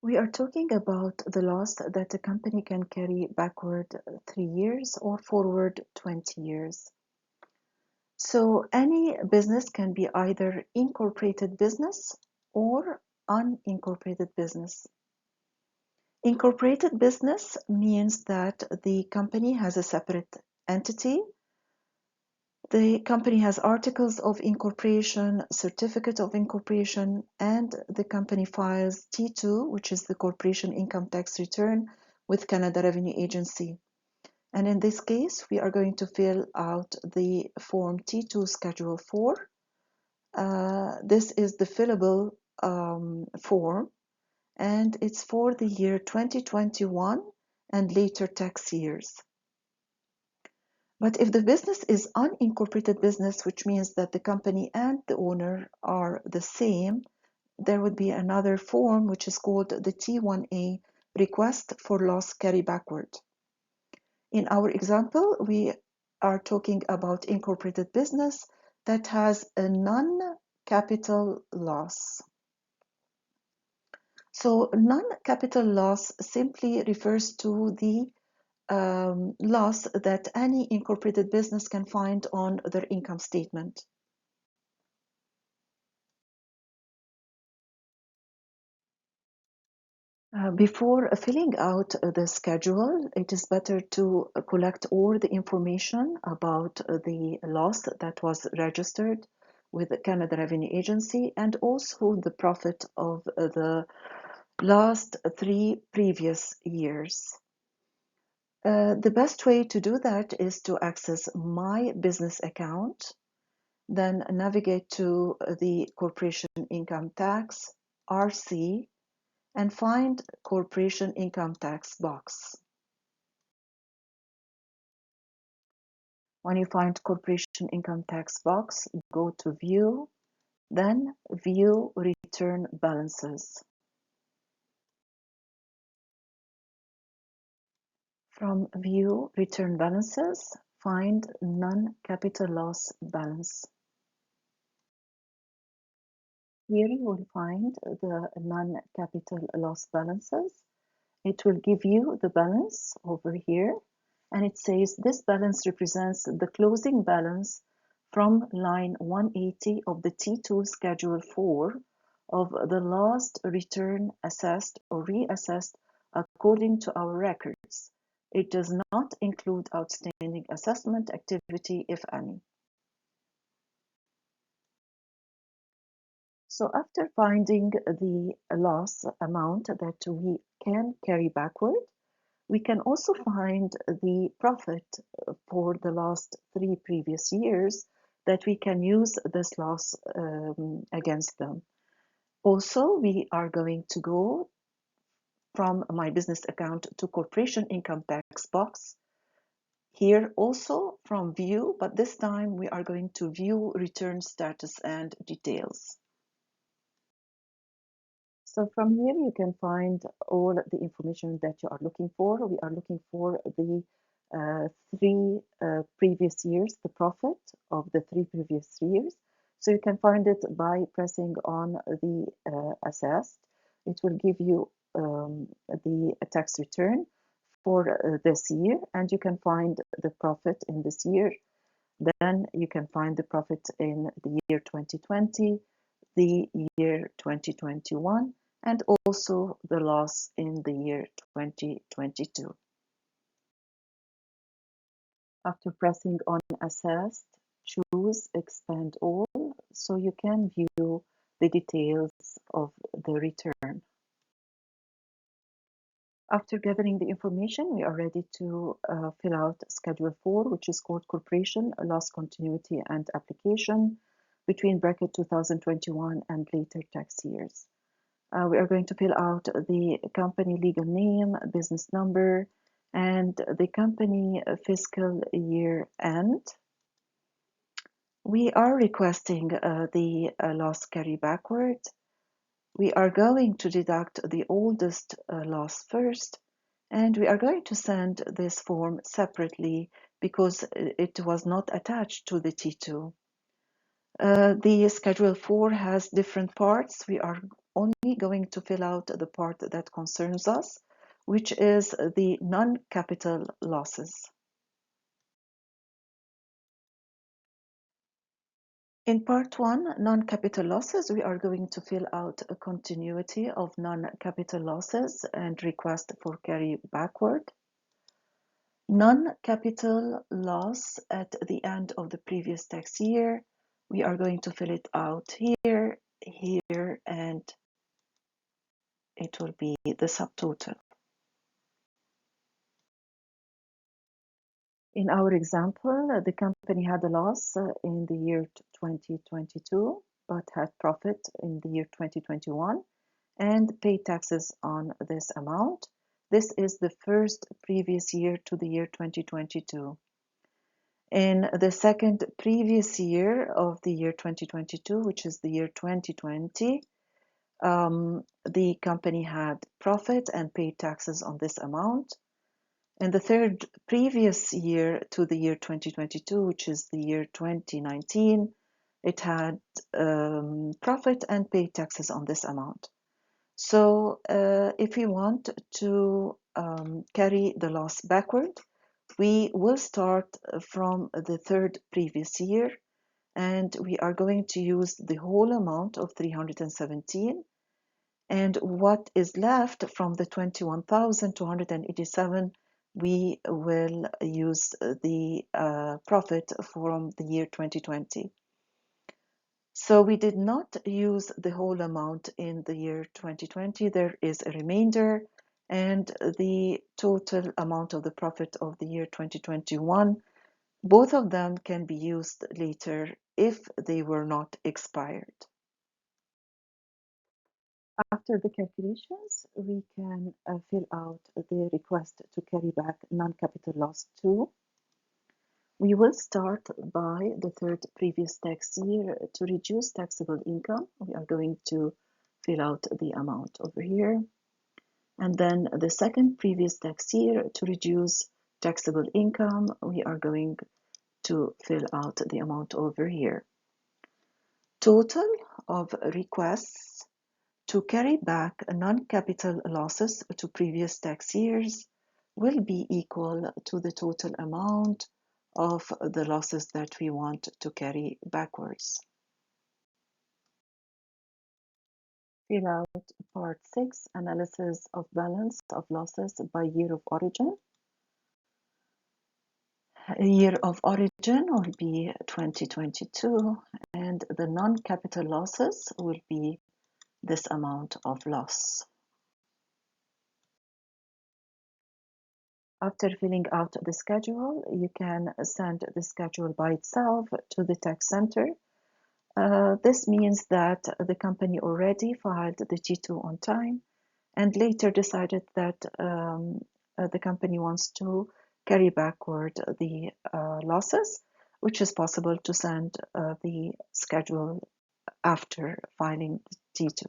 We are talking about the loss that a company can carry backward 3 years or forward 20 years. So any business can be either incorporated business or unincorporated business. Incorporated business means that the company has a separate entity. The company has articles of incorporation, certificate of incorporation, and the company files T2, which is the corporation income tax return, with Canada Revenue Agency. And in this case, we are going to fill out the form T2 Schedule 4. This is the fillable form, and it's for the year 2021 and later tax years. But if the business is unincorporated business, which means that the company and the owner are the same, there would be another form which is called the T1A, Request for Loss Carry Backward. In our example, we are talking about incorporated business that has a non-capital loss. So non-capital loss simply refers to the loss that any incorporated business can find on their income statement. Before filling out the schedule, it is better to collect all the information about the loss that was registered with the Canada Revenue Agency and also the profit of the last 3 previous years. The best way to do that is to access My Business Account, then navigate to the Corporation Income Tax, RC, and find Corporation Income Tax box. When you find Corporation Income Tax box, go to View, then View Return Balances. From View Return Balances, find Non-Capital Loss Balance. Here you will find the non-capital loss balances. It will give you the balance over here, and it says this balance represents the closing balance from line 180 of the T2 Schedule 4 of the last return assessed or reassessed according to our records. It does not include outstanding assessment activity, if any. So after finding the loss amount that we can carry backward, we can also find the profit for the last 3 previous years that we can use this loss against them. Also, we are going to go from My Business Account to Corporation Income Tax box. Here also from View, but this time we are going to View Return Status and Details. So from here you can find all the information that you are looking for. We are looking for the 3 previous years, the profit of the 3 previous years. So you can find it by pressing on the assessed. It will give you the tax return for this year, and you can find the profit in this year. Then you can find the profit in the year 2020, the year 2021, and also the loss in the year 2022. After pressing on Assessed, choose Expand All so you can view the details of the return. After gathering the information, we are ready to fill out Schedule 4, which is called Corporation Loss Continuity and Application between bracket 2021 and later tax years. We are going to fill out the company legal name, business number, and the company fiscal year end. We are requesting the loss carry backward. We are going to deduct the oldest loss first, and we are going to send this form separately because it was not attached to the T2. The Schedule 4 has different parts. We are only going to fill out the part that concerns us, which is the non-capital losses. In part 1, non-capital losses, we are going to fill out a continuity of non-capital losses and request for carry backward. Non-capital loss at the end of the previous tax year, we are going to fill it out here, here, and it will be the subtotal. In our example, the company had a loss in the year 2022, but had profit in the year 2021 and paid taxes on this amount. This is the first previous year to the year 2022. In the second previous year of the year 2022, which is the year 2020, the company had profit and paid taxes on this amount. In the third previous year to the year 2022, which is the year 2019, it had profit and paid taxes on this amount. So if we want to carry the loss backward, we will start from the third previous year, and we are going to use the whole amount of 317. And what is left from the 21,287, we will use the profit from the year 2020. So we did not use the whole amount in the year 2020. There is a remainder, and the total amount of the profit of the year 2021, both of them can be used later if they were not expired. After the calculations, we can fill out the request to carry back non-capital loss 2. We will start by the third previous tax year. To reduce taxable income, we are going to fill out the amount over here. And then the second previous tax year, to reduce taxable income, we are going to fill out the amount over here. Total of requests to carry back non-capital losses to previous tax years will be equal to the total amount of the losses that we want to carry backwards. Fill out part 6, analysis of balance of losses by year of origin. Year of origin will be 2022, and the non-capital losses will be this amount of loss. After filling out the schedule, you can send the schedule by itself to the tax center. This means that the company already filed the T2 on time and later decided that the company wants to carry backward the losses, which is possible to send the schedule after filing the T2.